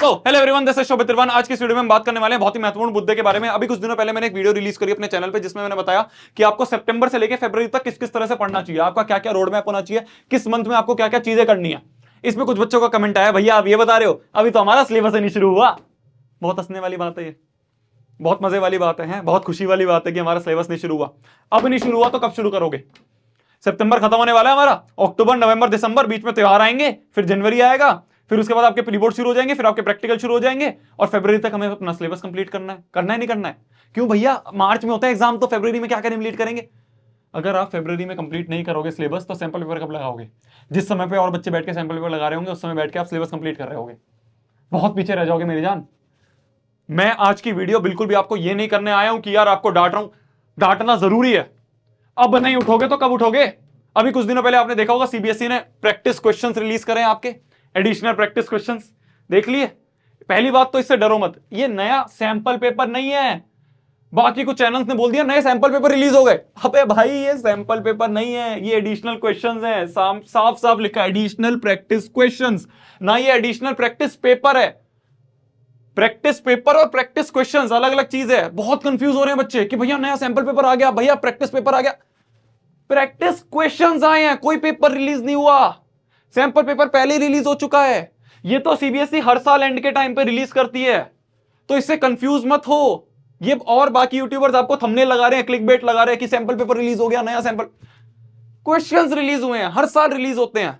So hello everyone, this is Shobhit Trivan. आज की इस वीडियो में हम बात करने वाले हैं बहुत ही महत्वपूर्ण मुद्दे के बारे में। अभी कुछ दिनों पहले मैंने एक वीडियो रिलीज करी अपने चैनल पे, जिसमें मैंने बताया कि आपको सितंबर से लेकर फरवरी तक किस किस तरह से पढ़ना चाहिए, आपका क्या क्या रोड मैप होना चाहिए, किस मंथ में आपको क्या क्या चीजें करनी है। इसमें कुछ बच्चों का कमेंट आया, भैया आप ये बता रहे हो अभी तो हमारा सिलेबस ही नहीं शुरू हुआ। बहुत हंसने वाली बात है ये, बहुत मजे वाली बात है, बहुत खुशी वाली बात है कि हमारा सिलेबस नहीं शुरू हुआ। अब नहीं शुरू हुआ तो कब शुरू करोगे? सितंबर खत्म होने वाला है हमारा, अक्टूबर नवंबर दिसंबर, बीच में त्योहार आएंगे, फिर जनवरी आएगा, फिर उसके बाद आपके प्री बोर्ड शुरू हो जाएंगे, फिर आपके प्रैक्टिकल शुरू हो जाएंगे, और फरवरी तक हमें अपना सिलेबस कंप्लीट करना है नहीं करना है? क्यों भैया, मार्च में होता है एग्जाम, तो फरवरी में क्या कंप्लीट करेंगे? अगर आप फरवरी में कंप्लीट नहीं करोगे सिलेबस, तो सैंपल पेपर कब लगाओगे? जिस समय पे और बच्चे बैठ के सैंपल पेपर लगा रहे होंगे, उस समय बैठ के आप सिलेबस कंप्लीट कर रहे होगे, बहुत पीछे रह जाओगे मेरी जान। मैं आज की वीडियो बिल्कुल भी आपको ये नहीं करने आया हूं कि यार आपको डांट रहा हूं, डांटना जरूरी है। अब नहीं उठोगे तो कब उठोगे? अभी कुछ दिनों पहले आपने देखा होगा सीबीएसई ने प्रैक्टिस क्वेश्चंस रिलीज करे हैं, आपके एडिशनल प्रैक्टिस क्वेश्चंस देख लिए। पहली बात तो इससे डरो मत, ये नया सैंपल पेपर नहीं है। बाकी कुछ चैनल्स ने बोल दिया नए सैंपल पेपर रिलीज हो गए। अबे भाई, ये सैंपल पेपर नहीं है, ये एडिशनल क्वेश्चंस हैं। साफ साफ लिखा है एडिशनल प्रैक्टिस क्वेश्चंस, ना ये एडिशनल प्रैक्टिस पेपर है। प्रैक्टिस पेपर और प्रैक्टिस क्वेश्चंस अलग अलग चीज है। बहुत कंफ्यूज हो रहे हैं बच्चे कि भैया नया सैंपल पेपर आ गया, भैया प्रैक्टिस पेपर आ गया। प्रैक्टिस क्वेश्चंस आए हैं, कोई पेपर रिलीज नहीं हुआ। सैंपल पेपर पहले ही रिलीज हो चुका है। ये तो सीबीएसई हर साल एंड के टाइम पे रिलीज करती है, तो इससे कंफ्यूज मत हो। ये और बाकी यूट्यूबर्स आपको थंबनेल लगा रहे हैं, क्लिकबेट लगा रहे हैं कि सैंपल पेपर रिलीज हो गया, नया सैंपल। क्वेश्चंस रिलीज हुए हैं, हर साल रिलीज होते हैं।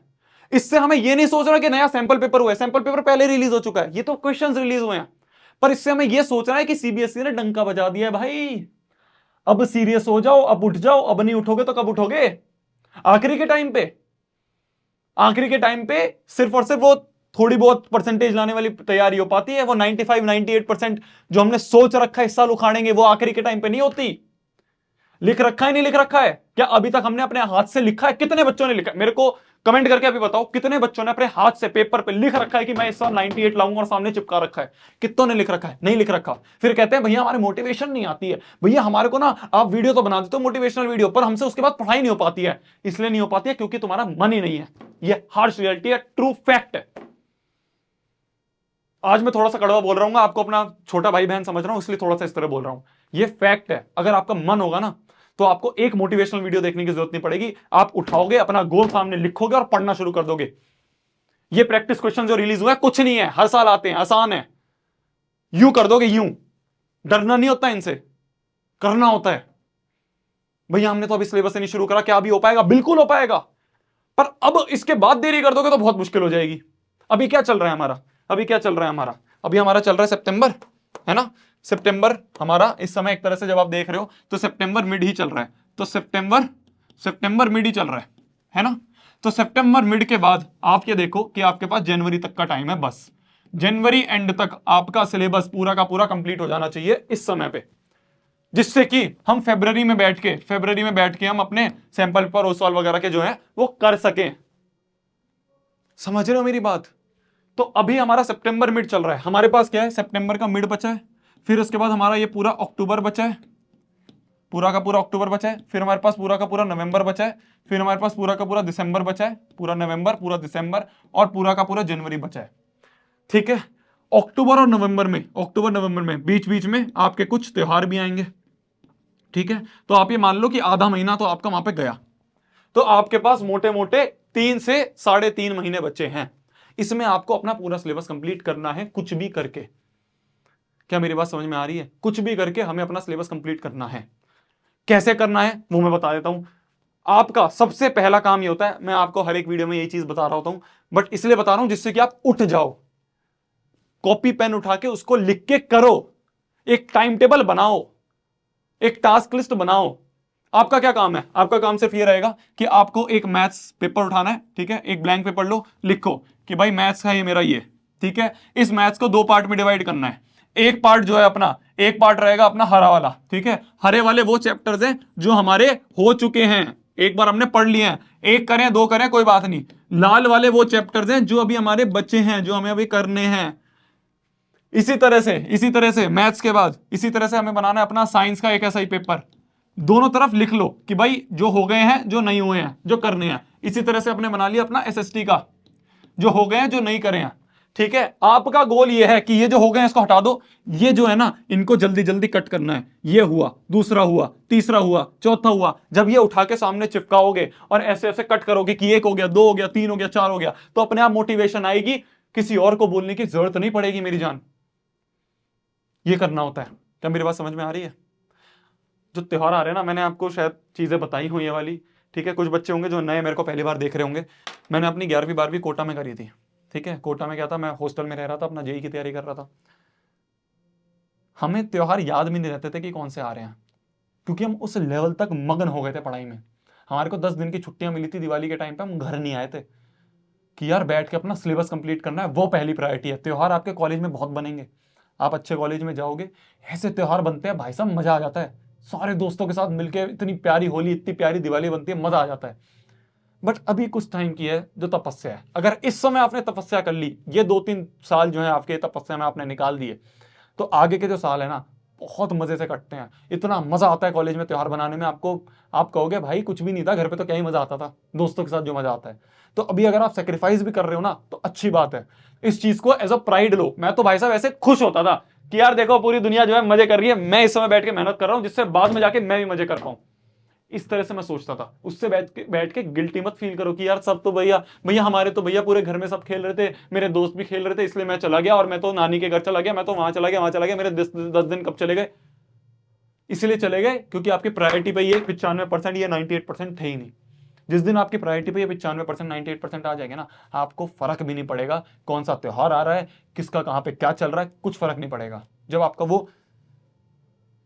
इससे हमें यह नहीं सोचना कि नया सैंपल पेपर हुआ है, सैंपल पेपर पहले रिलीज हो चुका है, ये तो क्वेश्चंस रिलीज हुए हैं। पर इससे हमें यह सोचना है कि सीबीएसई ने डंका बजा दिया है भाई, अब सीरियस हो जाओ, अब उठ जाओ। अब नहीं उठोगे तो कब उठोगे? आखिरी के टाइम पे, आखिरी के टाइम पे सिर्फ और सिर्फ वो थोड़ी बहुत परसेंटेज लाने वाली तैयारी हो पाती है। वो 95-98% जो हमने सोच रखा है इस साल उखाड़ेंगे, वो आखिरी के टाइम पे नहीं होती। लिख रखा है नहीं लिख रखा है? क्या अभी तक हमने अपने हाथ से लिखा है? कितने बच्चों ने लिखा है? मेरे को कमेंट करके अभी बताओ, कितने बच्चों ने अपने हाथ से पेपर पे लिख रखा है कि मैं इस साल 98 लाऊंगा, और सामने चिपका रखा है? कितनों ने लिख रखा है? नहीं लिख रखा। फिर कहते हैं भैया हमारे मोटिवेशन नहीं आती है। भैया हमारे को ना आप वीडियो तो बना देते हो मोटिवेशनल वीडियो, पर हमसे उसके बाद पढ़ाई नहीं हो पाती है। इसलिए नहीं हो पाती है क्योंकि तुम्हारा मन ही नहीं है। ये हार्श रियलिटी है, ट्रू फैक्ट है। आज मैं थोड़ा सा कड़वा बोल रहा हूं, आपको अपना छोटा भाई बहन समझ रहा हूं, इसलिए थोड़ा सा इस तरह बोल रहा हूं। ये फैक्ट है। अगर आपका मन होगा ना, तो आपको एक मोटिवेशनल वीडियो देखने की जरूरत नहीं पड़ेगी। आप उठाओगे, अपना गोल सामने लिखोगे और पढ़ना शुरू कर दोगे। ये प्रैक्टिस क्वेश्चन जो रिलीज हुआ है कुछ नहीं है, हर साल आते हैं, आसान है। यूं कर दोगे, यूं। डरना नहीं होता इनसे, करना होता है। भैया हमने तो अभी सिलेबस नहीं शुरू करा, क्या अभी हो पाएगा? बिल्कुल हो पाएगा, पर अब इसके बाद देरी कर दोगे तो बहुत मुश्किल हो जाएगी। अभी क्या चल रहा है हमारा? अभी क्या चल रहा है हमारा? अभी हमारा चल रहा है सितंबर, है ना? सितंबर हमारा इस समय एक तरह से जब आप देख रहे हो तो सितंबर मिड ही चल रहा है। तो सितंबर मिड ही चल रहा है ना? तो सितंबर मिड के बाद आप ये देखो कि आपके पास जनवरी तक का टाइम है। बस जनवरी एंड तक आपका सिलेबस पूरा का पूरा कंप्लीट हो जाना चाहिए इस समय पे, जिससे कि हम फरवरी में बैठ के हम अपने सैंपल पेपर सॉल्व वगैरह के जो है वो कर सकें। समझ रहे हो मेरी बात? तो अभी हमारा सितंबर मिड चल रहा है। हमारे पास क्या है? सितंबर का मिड बचा है, फिर उसके बाद हमारा ये पूरा अक्टूबर बचा है, पूरा का पूरा अक्टूबर बचा है, फिर हमारे पास पूरा का पूरा नवंबर बचा है, फिर हमारे पास पूरा का पूरा दिसंबर बचा है, पूरा नवंबर, पूरा दिसंबर, और पूरा का पूरा जनवरी बचा है। ठीक है? अक्टूबर नवंबर में बीच बीच में आपके कुछ त्योहार भी आएंगे। ठीक है? तो आप ये मान लो कि आधा महीना तो आपका वहां पे गया, तो आपके पास मोटे मोटे 3 से 3.5 महीने बचे हैं। इसमें आपको अपना पूरा सिलेबस कंप्लीट करना है, कुछ भी करके। क्या मेरी बात समझ में आ रही है? कुछ भी करके हमें अपना सिलेबस कंप्लीट करना है। कैसे करना है वो मैं बता देता हूं। आपका सबसे पहला काम ये होता है, मैं आपको हर एक वीडियो में यही चीज बता रहा होता हूं, बट इसलिए बता रहा हूं जिससे कि आप उठ जाओ। कॉपी पेन उठा के उसको लिख के करो, एक टाइम टेबल बनाओ, एक टास्क लिस्ट बनाओ। आपका क्या काम है? आपका काम सिर्फ ये रहेगा कि आपको एक मैथ्स पेपर उठाना है। ठीक है? एक ब्लैंक पेपर लो, लिखो कि भाई मैथ्स का ये मेरा ये। ठीक है? इस मैथ्स को 2 पार्ट में डिवाइड करना है। एक पार्ट जो है अपना, एक पार्ट रहेगा अपना हरा वाला। ठीक है? हरे वाले वो चैप्टर्स हैं जो हमारे हो चुके हैं, एक बार हमने पढ़ लिए हैं, 1 करें 2 करें कोई बात नहीं। लाल वाले वो चैप्टर्स हैं जो अभी हमारे बच्चे हैं, जो हमें अभी करने हैं। इसी तरह से मैथ्स के बाद इसी तरह से हमें बनाना है अपना साइंस का एक ऐसा ही पेपर। दोनों तरफ लिख लो कि भाई जो हो गए हैं, जो नहीं हुए हैं, जो करने हैं। इसी तरह से अपने बना लिया अपना एसएसटी का, जो हो गए हैं, जो नहीं करे हैं। ठीक है, आपका गोल ये है कि ये जो हो गए इसको हटा दो, ये जो है ना इनको जल्दी जल्दी कट करना है। ये हुआ, दूसरा हुआ, तीसरा हुआ, चौथा हुआ। जब ये उठा के सामने चिपकाओगे और ऐसे ऐसे कट करोगे कि एक हो गया, दो हो गया, तीन हो गया, चार हो गया, तो अपने आप मोटिवेशन आएगी, किसी और को बोलने की जरूरत नहीं पड़ेगी मेरी जान। ये करना होता है। क्या मेरी बात समझ में आ रही है? जो त्योहार आ रहे हैं ना, मैंने आपको शायद चीजें बताई हुई ये वाली, ठीक है। कुछ बच्चे होंगे जो नए मेरे को पहली बार देख रहे होंगे। मैंने अपनी 11वीं 12वीं कोटा में करी थी, ठीक है। कोटा में क्या था, मैं हॉस्टल में रह रहा था, अपना जेईई की तैयारी कर रहा था। हमें त्योहार याद भी नहीं रहते थे कि कौन से आ रहे हैं, क्योंकि हम उस लेवल तक मगन हो गए थे पढ़ाई में। हमारे को 10 दिन की छुट्टियां मिली थी दिवाली के टाइम पे, हम घर नहीं आए थे कि यार बैठ के अपना सिलेबस कंप्लीट करना है, वो पहली प्रायोरिटी है। त्योहार आपके कॉलेज में बहुत बनेंगे, आप अच्छे कॉलेज में जाओगे, ऐसे त्योहार बनते हैं भाई साहब, मजा आ जाता है। सारे दोस्तों के साथ मिलकर इतनी प्यारी होली, इतनी प्यारी दिवाली बनती है, मजा आ जाता है। बट अभी कुछ टाइम की है जो तपस्या है। अगर इस समय आपने तपस्या कर ली, ये 2-3 साल जो है आपके तपस्या में आपने निकाल दिए, तो आगे के जो साल है ना बहुत मजे से कटते हैं। इतना मजा आता है कॉलेज में त्योहार बनाने में, आपको आप कहोगे भाई कुछ भी नहीं था, घर पे तो क्या ही मजा आता था, दोस्तों के साथ जो मजा आता है। तो अभी अगर आप सेक्रीफाइस भी कर रहे हो ना तो अच्छी बात है, इस चीज को एज अ प्राइड लो। मैं तो भाई साहब ऐसे खुश होता था कि यार देखो पूरी दुनिया जो है मजे कर रही है, मैं इस समय बैठ के मेहनत कर रहा हूं जिससे बाद में जाके मैं भी मजे कर पाऊं। इस तरह से मैं सोचता था। उससे बैठ के गिल्टी मत फील करो कि यार सब तो भैया भैया हमारे तो भैया पूरे घर में सब खेल रहे थे, मेरे दोस्त भी खेल रहे थे, इसलिए मैं चला गया, और मैं तो नानी के घर चला गया, मैं तो वहां चला गया, वहां चला गया, मेरे 10 दिन कब चले गए? इसलिए चले गए क्योंकि आपकी प्रायोरिटी पे ये 95% या 98% थे ही नहीं। जिस दिन आपकी प्रायोरिटी पे ये 95% 98% आ जाएगा ना, आपको फर्क भी नहीं पड़ेगा कौन सा त्योहार आ रहा है, किसका कहां पे क्या चल रहा है, कुछ फर्क नहीं पड़ेगा। जब आपका वो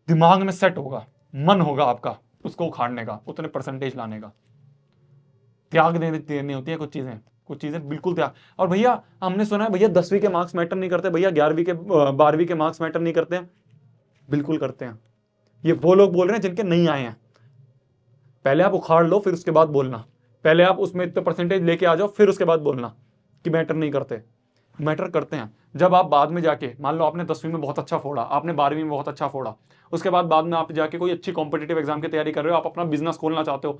दिमाग में सेट होगा, मन होगा आपका उसको उखाड़ने का, उतने परसेंटेज लाने का। त्याग देनी होती है कुछ चीजें बिल्कुल त्याग। और भैया हमने सुना है भैया 10वीं के मार्क्स मैटर नहीं करते, भैया 11वीं के 12वीं के मार्क्स मैटर नहीं करते हैं। बिल्कुल करते हैं। ये वो लोग बोल रहे हैं जिनके नहीं आए हैं। पहले आप उखाड़ लो फिर उसके बाद बोलना, पहले आप उसमें इतने परसेंटेज लेके आ जाओ फिर उसके बाद बोलना कि मैटर नहीं करते। मैटर करते हैं। जब आप बाद में जाके, मान लो आपने 10वीं में बहुत अच्छा फोड़ा, आपने 12वीं में बहुत अच्छा फोड़ा, उसके बाद में आप जाके कोई अच्छी कॉम्पिटेटिव एग्जाम की तैयारी कर रहे हो, आप अपना बिजनेस खोलना चाहते हो,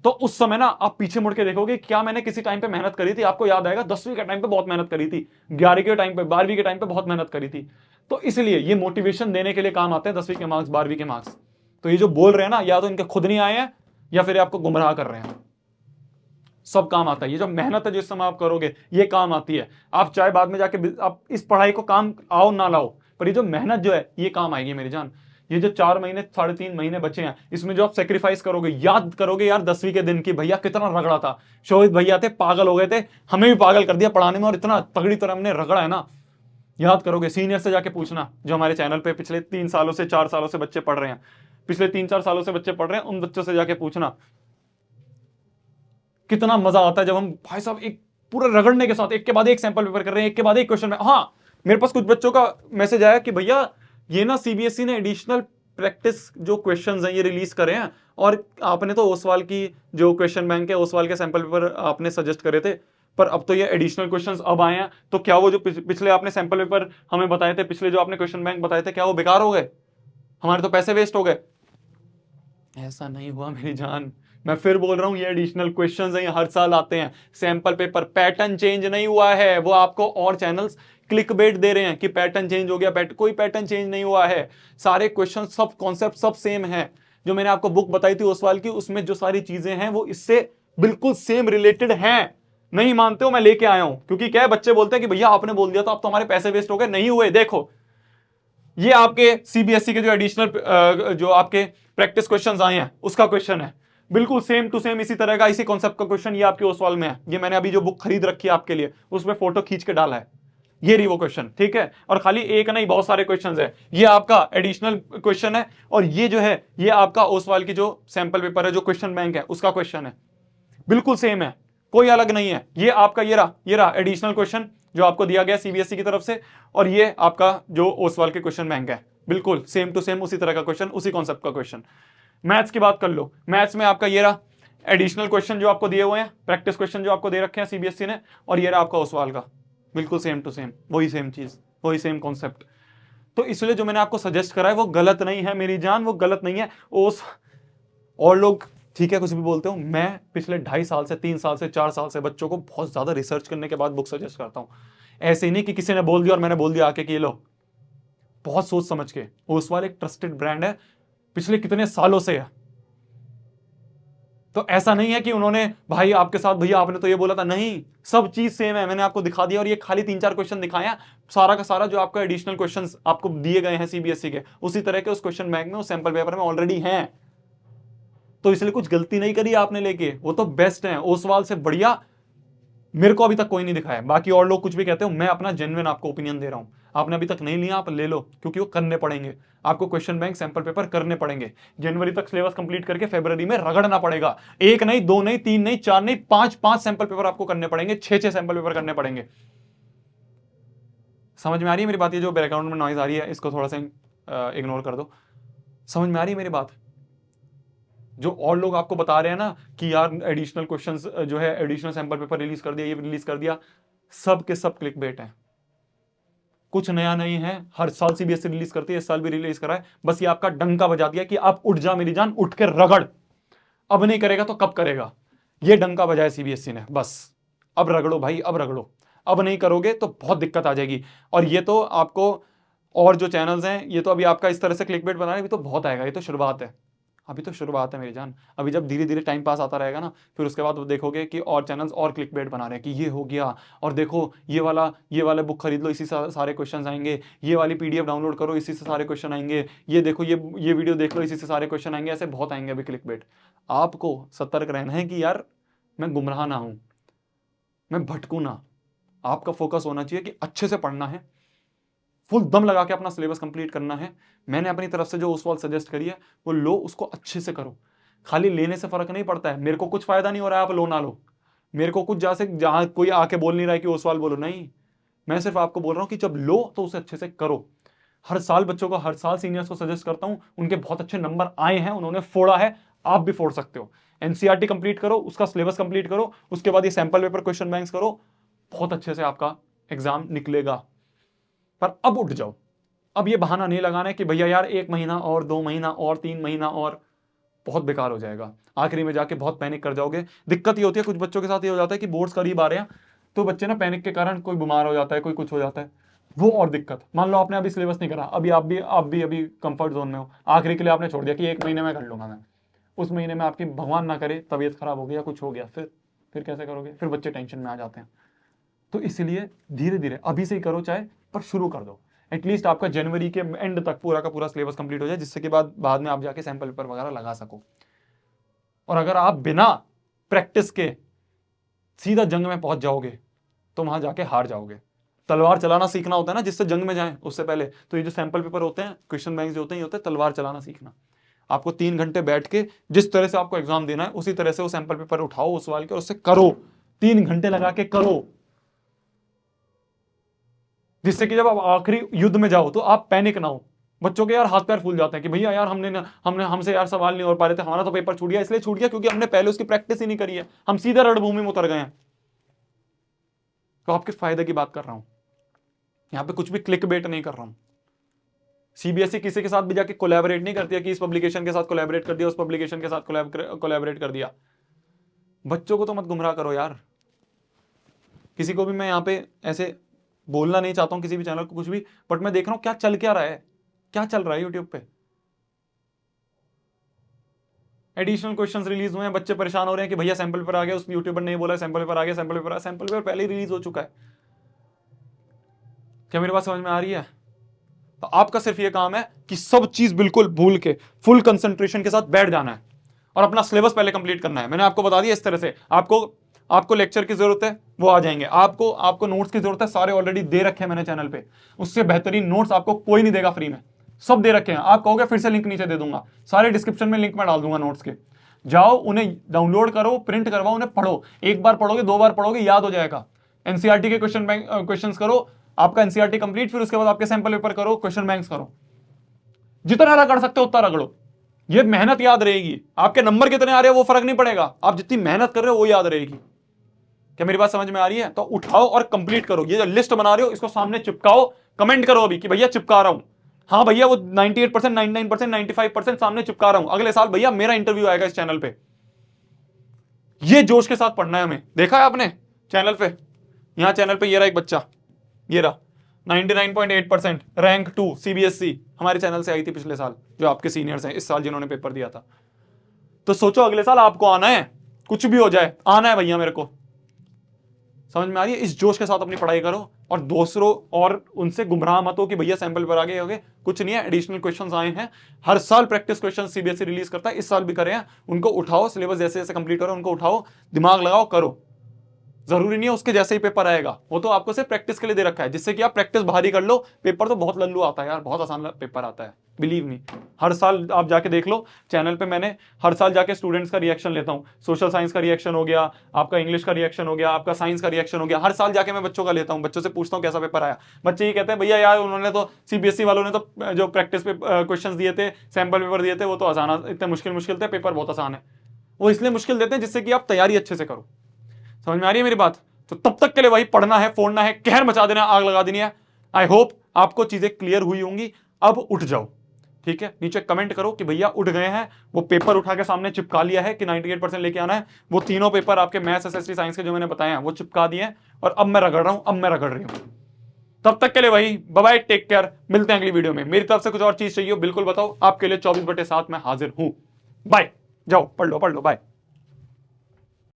तो उस समय ना आप पीछे मुड़ के देखोगे क्या मैंने किसी टाइम पे मेहनत करी थी। आपको याद आएगा 10वीं के टाइम पे बहुत मेहनत करी थी, 11वीं के टाइम पे, 12वीं के टाइम पे बहुत मेहनत करी थी। तो इसलिए ये मोटिवेशन देने के लिए काम आते हैं 10वीं के मार्क्स, 12वीं के मार्क्स। तो ये जो बोल रहे हैं ना, या तो इनके खुद नहीं आए हैं या फिर आपको गुमराह कर रहे हैं। सब काम आता है। ये जो मेहनत है जिस समय आप करोगे ये काम आती है। आप चाहे बाद में जाके आप इस पढ़ाई को काम आओ ना लाओ, पर ये जो मेहनत जो है ये काम आएगी मेरी जान। ये जो 4 महीने 3.5 महीने बचे हैं, इसमें जो आप सेक्रीफाइस करोगे, याद करोगे यार 10वीं के दिन की भैया कितना रगड़ा था। शोहित भैया थे, पागल हो गए थे, हमें भी पागल कर दिया पढ़ाने में, और इतना तगड़ी तरह हमने रगड़ा है ना। याद करोगे, सीनियर से जाके पूछना, जो हमारे चैनल पे पिछले 3 सालों से 4 सालों से बच्चे पढ़ रहे हैं, पिछले 3-4 सालों से बच्चे पढ़ रहे हैं, उन बच्चों से जाके पूछना कितना मजा आता है जब हम भाई साहब एक पूरा रगड़ने के साथ एक के बाद एक सैंपल पेपर कर रहे हैं, एक के बाद एक क्वेश्चन में। हाँ, मेरे पास कुछ बच्चों का मैसेज आया कि भैया ये ना सीबीएसई ने एडिशनल प्रैक्टिस जो क्वेश्चंस हैं ये रिलीज करे हैं, और आपने तो ओसवाल की जो क्वेश्चन बैंक है, ओसवाल के सैंपल पेपर आपने सजेस्ट करे थे, पर अब तो ये एडिशनल क्वेश्चंस अब आए हैं, तो क्या वो जो पिछले आपने सैंपल पेपर हमें बताए थे, पिछले जो आपने क्वेश्चन बैंक बताए थे, क्या वो बेकार हो गए? हमारे तो पैसे वेस्ट हो गए। ऐसा नहीं हुआ मेरी जान, मैं फिर बोल रहा हूं, ये एडिशनल क्वेश्चंस हैं, ये हर साल आते हैं। सैंपल पेपर, पैटर्न चेंज नहीं हुआ है। वो आपको और चैनल्स क्लिक बेट दे रहे हैं कि पैटर्न चेंज हो गया, कोई पैटर्न चेंज नहीं हुआ है। सारे क्वेश्चन, सब कॉन्सेप्ट सब सेम है। जो मैंने आपको बुक बताई थी ओसवाल की, उसमें जो सारी चीजें हैं वो इससे बिल्कुल सेम रिलेटेड हैं। नहीं मानते हो, मैं लेके आया हूं, क्योंकि क्या है, बच्चे बोलते हैं कि भैया आपने बोल दिया तो अब तो हमारे पैसे वेस्ट हो गए। नहीं हुए। देखो, ये आपके सीबीएसई के जो एडिशनल जो आपके प्रैक्टिस क्वेश्चंस आए हैं उसका क्वेश्चन है, बिल्कुल सेम टू सेम इसी तरह का, इसी कॉन्सेप्ट का क्वेश्चन ये आपके ओसवाल में है। ये मैंने अभी जो बुक खरीद रखी है आपके लिए, उसमें फोटो खींच के डाला है। ये रही वो क्वेश्चन, ठीक है। और खाली एक नहीं, बहुत सारे क्वेश्चंस है। ये आपका एडिशनल क्वेश्चन है, और ये जो है ये आपका ओसवाल की जो सैंपल पेपर है, जो क्वेश्चन बैंक है, उसका क्वेश्चन है। बिल्कुल सेम है, कोई अलग नहीं है। ये आपका ये रहा एडिशनल क्वेश्चन जो आपको दिया गया सीबीएसई की तरफ से, और ये आपका जो ओसवाल के क्वेश्चन बैंक है, बिल्कुल सेम टू सेम उसी तरह का क्वेश्चन, उसी कॉन्सेप्ट का क्वेश्चन। मैथ्स की बात कर लो, मैथ्स में आपका ये रहा एडिशनल क्वेश्चन जो आपको दिए हुए हैं, प्रैक्टिस क्वेश्चन जो आपको दे रखे हैं सीबीएसई ने, और ये रहा आपका ओसवाल का, बिल्कुल सेम टू सेम, वही सेम चीज, वही सेम कॉन्सेप्ट। तो इसलिए जो मैंने आपको सजेस्ट करा है वो गलत नहीं है मेरी जान, वो गलत नहीं है। और लोग ठीक है कुछ भी बोलते हो, मैं पिछले 2.5 साल से 3 साल से 4 साल से बच्चों को बहुत ज्यादा रिसर्च करने के बाद बुक सजेस्ट करता हूं। ऐसे ही नहीं कि किसी ने बोल दिया और मैंने बोल दिया आके कि ये लो, बहुत सोच समझ के। ओसवाल एक ट्रस्टेड ब्रांड है, पिछले कितने सालों से है। तो ऐसा नहीं है कि उन्होंने भाई आपके साथ भैया आपने तो ये बोला था, नहीं, सब चीज सेम है, मैंने आपको दिखा दिया। और ये खाली 3-4 क्वेश्चन दिखाए हैं, सारा का सारा जो आपको एडिशनल क्वेश्चंस आपको दिए गए हैं सीबीएसई के, उसी तरह के उस क्वेश्चन बैंक में, उस सैंपल पेपर में ऑलरेडी हैं। तो इसलिए कुछ गलती नहीं करी आपने लेके, वो तो बेस्ट है। ओसवाल से बढ़िया मेरे को अभी तक कोई नहीं दिखाया। बाकी और लोग कुछ भी कहते हो, मैं अपना जेन्युइन आपको ओपिनियन दे रहा हूं। आपने अभी तक नहीं लिया, आप ले लो, क्योंकि वो करने पड़ेंगे आपको। क्वेश्चन बैंक सैंपल पेपर करने पड़ेंगे। जनवरी तक सिलेबस कंप्लीट करके फरवरी में रगड़ना पड़ेगा। 1 नहीं, 2 नहीं, 3 नहीं, 4 नहीं, 5 सैंपल पेपर आपको करने पड़ेंगे, 6 सैंपल पेपर करने पड़ेंगे। समझ में आ रही है मेरी बात? ये जो बैकग्राउंड में नॉइज आ रही है इसको थोड़ा सा इग्नोर कर दो। समझ में आ रही है मेरी बात? जो और लोग आपको बता रहे हैं ना कि यार एडिशनल क्वेश्चंस जो है, एडिशनल सैंपल पेपर रिलीज कर दिया, ये रिलीज कर दिया, सब के सब क्लिक बेट है। कुछ नया नहीं है, हर साल सीबीएसई रिलीज करती है, इस साल भी रिलीज करा है। बस ये आपका डंका बजा दिया कि आप उठ जा मेरी जान, उठ के रगड़। अब नहीं करेगा तो कब करेगा? ये डंका बजाया सीबीएसई ने, बस अब रगड़ो भाई, अब रगड़ो। अब नहीं करोगे तो बहुत दिक्कत आ जाएगी। और ये तो आपको, और जो चैनल्स हैं ये तो अभी आपका इस तरह से क्लिक बेट बना रहे हैं, अभी तो बहुत आएगा, ये तो शुरुआत है, अभी तो शुरुआत है मेरी जान। अभी जब धीरे धीरे टाइम पास आता रहेगा ना, फिर उसके बाद वो देखोगे कि और चैनल्स और क्लिक बेट बना रहे हैं कि ये हो गया, और देखो ये वाला बुक खरीद लो, इसी से सारे क्वेश्चन आएंगे, ये वाली पीडीएफ डाउनलोड करो, इसी से सारे क्वेश्चन आएंगे, ये देखो ये वीडियो देख लो, इसी से सारे क्वेश्चन आएंगे। ऐसे बहुत आएंगे अभी क्लिक बेट। आपको सतर्क रहना है कि यार मैं गुमराह ना हूं, मैं भटकू ना। आपका फोकस होना चाहिए कि अच्छे से पढ़ना है, फुल दम लगा के अपना सिलेबस कंप्लीट करना है। मैंने अपनी तरफ से जो ओसवाल सजेस्ट करी है वो लो, उसको अच्छे से करो। खाली लेने से फर्क नहीं पड़ता है। मेरे को कुछ फायदा नहीं हो रहा है आप लो ना लो, मेरे को कुछ जहां कोई आके बोल नहीं रहा है कि ओसवाल बोलो, नहीं, मैं सिर्फ आपको बोल रहा हूं कि जब लो तो उसे अच्छे से करो। हर साल बच्चों को, हर साल सीनियर्स को सजेस्ट करता हूं, उनके बहुत अच्छे नंबर आए हैं, उन्होंने फोड़ा है, आप भी फोड़ सकते हो। एनसीईआरटी कंप्लीट करो, उसका सिलेबस कंप्लीट करो, उसके बाद ये सैंपल पेपर क्वेश्चन बैंक्स करो, बहुत अच्छे से आपका एग्जाम निकलेगा। पर अब उठ जाओ। अब ये बहाना नहीं लगाना है कि भैया यार 1 महीना और, 2 महीना और, 3 महीना और, बहुत बेकार हो जाएगा। आखिरी में जाके बहुत पैनिक कर जाओगे। दिक्कत ये होती है, कुछ बच्चों के साथ ये हो जाता है कि बोर्ड्स करीब आ रहे हैं तो बच्चे ना पैनिक के कारण कोई बीमार हो जाता है, कोई कुछ हो जाता है, वो और दिक्कत। मान लो आपने अभी सिलेबस नहीं करा, अभी आप भी अभी कंफर्ट जोन में हो, आखिरी के लिए आपने छोड़ दिया कि 1 महीने में कर लूंगा मैं। उस महीने में आपकी भगवान ना करे तबीयत खराब हो गई या कुछ हो गया, फिर कैसे करोगे? फिर बच्चे टेंशन में आ जाते हैं। तो इसलिए धीरे धीरे अभी से ही करो चाहे, पर शुरू कर दो। एटलीस्ट आपका जनवरी के एंड तक पूरा का पूरा सिलेबस कंप्लीट हो जाए, जिससे कि बाद में आप जाके सैंपल पेपर वगैरह लगा सको। और अगर आप बिना प्रैक्टिस के सीधा जंग में पहुंच जाओगे तो वहां जाके हार जाओगे। तलवार चलाना सीखना होता है ना, जिससे जंग में जाए उससे पहले, तो ये जो सैंपल पेपर होते हैं, क्वेश्चन बैंक जो होते हैं, ये होते हैं तलवार चलाना सीखना। आपको 3 घंटे बैठ के जिस तरह से आपको एग्जाम देना है उसी तरह से वो सैंपल पेपर उठाओ उस सवाल के, और उससे करो, 3 घंटे लगा के करो, जिससे कि जब आप आखिरी युद्ध में जाओ तो आप पैनिक ना हो। बच्चों के यार हाथ पैर फूल जाते हैं कि भैया यार हमसे यार सवाल नहीं हो पा रहे थे, हमारा तो पेपर छूट गया। इसलिए छूट गया क्योंकि हमने पहले उसकी प्रैक्टिस ही नहीं करी है, हम सीधे रणभूमि में उतर गए हैं। तो आपके फायदे की बात कर रहा हूं, यहां पे कुछ भी क्लिक बेट नहीं कर रहा हूं। सीबीएसई किसी के साथ भी जाके कोलैबोरेट नहीं करती है कि इस पब्लिकेशन के साथ कोलैबोरेट कर दिया, उस पब्लिकेशन के साथ कोलैबोरेट कर दिया। बच्चों को तो मत गुमराह करो यार। किसी को भी मैं यहां पे ऐसे बोलना नहीं चाहता हूं, किसी भी चैनल को कुछ भी, बट मैं देख रहा हूं क्या चल क्या रहा है, क्या चल रहा है यूट्यूब पे। एडिशनल क्वेश्चंस रिलीज हुए हैं, बच्चे परेशान हो रहे हैं कि भैया सैंपल पेपर आ गया, उस यूट्यूबर ने बोला सैंपल पेपर आ गया, सैंपल पेपर सैंपल पेपर पहले ही रिलीज हो चुका है। क्या मेरी बात समझ में आ रही है? तो आपका सिर्फ ये काम है कि सब चीज बिल्कुल भूल के फुल कंसंट्रेशन के साथ बैठ जाना है और अपना सिलेबस पहले कंप्लीट करना है। मैंने आपको बता दिया इस तरह से। आपको लेक्चर की जरूरत है वो आ जाएंगे, आपको नोट्स की जरूरत है, सारे ऑलरेडी दे रखे हैं मैंने चैनल पे। उससे बेहतरीन नोट्स आपको कोई नहीं देगा फ्री में, सब दे रखे हैं। आप कहोगे फिर से लिंक नीचे दे दूंगा, सारे डिस्क्रिप्शन में लिंक मैं डाल दूंगा नोट्स के। जाओ उन्हें डाउनलोड करो, प्रिंट करवाओ, उन्हें पढ़ो। 1 बार पढ़ोगे, 2 बार पढ़ोगे, याद हो जाएगा। एनसीईआरटी के क्वेश्चन करो, आपका एनसीईआरटी कंप्लीट, फिर उसके बाद आपके सैंपल पेपर करो, क्वेश्चन बैंक्स करो। जितना रगड़ सकते हो उतना रगड़ो, ये मेहनत याद रहेगी। आपके नंबर कितने आ रहे हैं वो फर्क नहीं पड़ेगा, आप जितनी मेहनत कर रहे हो वो याद रहेगी। क्या मेरी बात समझ में आ रही है? तो उठाओ और कंप्लीट करो। ये जो लिस्ट बना रहे हो इसको सामने चिपकाओ, कमेंट करो अभी कि भैया चिपका रहा हूं। हाँ भैया वो 98%, 99%, 95% सामने चिपका रहा हूं। अगले साल भैया मेरा इंटरव्यू आएगा इस चैनल पे। ये जोश के साथ पढ़ना है हमें। देखा है आपने चैनल पे, यहां चैनल पे ये रहा एक बच्चा, ये रहा 99.8% रैंक 2 CBSE हमारे चैनल से आई थी पिछले साल, जो आपके सीनियर्स हैं इस साल जिन्होंने पेपर दिया था। तो सोचो अगले साल आपको आना है, कुछ भी हो जाए आना है भैया मेरे को। समझ में आ रही है? इस जोश के साथ अपनी पढ़ाई करो और दूसरों और उनसे गुमराह मत हो कि भैया सैंपल पर आ गए होगे। कुछ नहीं है, एडिशनल क्वेश्चंस आए हैं, हर साल प्रैक्टिस क्वेश्चन सीबीएसई रिलीज करता है, इस साल भी करे हैं, उनको उठाओ, सिलेबस जैसे जैसे कंप्लीट करो उनको उठाओ, दिमाग लगाओ, करो। जरूरी नहीं है उसके जैसे ही पेपर आएगा, वो तो आपको सिर्फ प्रैक्टिस के लिए दे रखा है, जिससे कि आप प्रैक्टिस बाहर ही कर लो। पेपर तो बहुत लल्लू आता है यार, बहुत आसान पेपर आता है, बिलीव मी। हर साल आप जाके देख लो चैनल पे, मैंने हर साल जाके स्टूडेंट्स का रिएक्शन लेता हूँ। सोशल साइंस का रिएक्शन हो गया, आपका इंग्लिश का रिएक्शन हो गया, आपका साइंस का रिएक्शन हो गया, हर साल जाके मैं बच्चों का लेता हूँ, बच्चों से पूछता हूँ कैसा पेपर आया। बच्चे ये कहते हैं भैया यार उन्होंने तो सीबीएसई वालों ने तो जो प्रैक्टिस पे क्वेश्चन दिए थे, सैंपल पेपर दिए थे, वो तो आसान, इतने मुश्किल थे, पेपर बहुत आसान है। वो इसलिए मुश्किल देते हैं जिससे कि आप तैयारी अच्छे से करो। समझ में आ रही है मेरी बात? तो तब तक के लिए वही पढ़ना है, फोड़ना है, कहर मचा देना, आग लगा देनी है। आई होप आपको चीजें क्लियर हुई होंगी। अब उठ जाओ, ठीक है? नीचे कमेंट करो कि भैया उठ गए हैं, वो पेपर उठा के सामने चिपका लिया है कि 98% लेके आना है। वो तीनों पेपर आपके मैथ्स, एसएसटी, साइंस के जो मैंने बताए हैं वो चिपका दिए हैं, और अब मैं रगड़ रहा हूं, अब मैं रगड़ रही हूं। तब तक के लिए वही बाय बाय, टेक केयर, मिलते हैं अगली वीडियो में। मेरी तरफ से कुछ और चीज चाहिए बिल्कुल बताओ, आपके लिए 24/7 में हाजिर हूं। बाय, जाओ पढ़ लो बाय।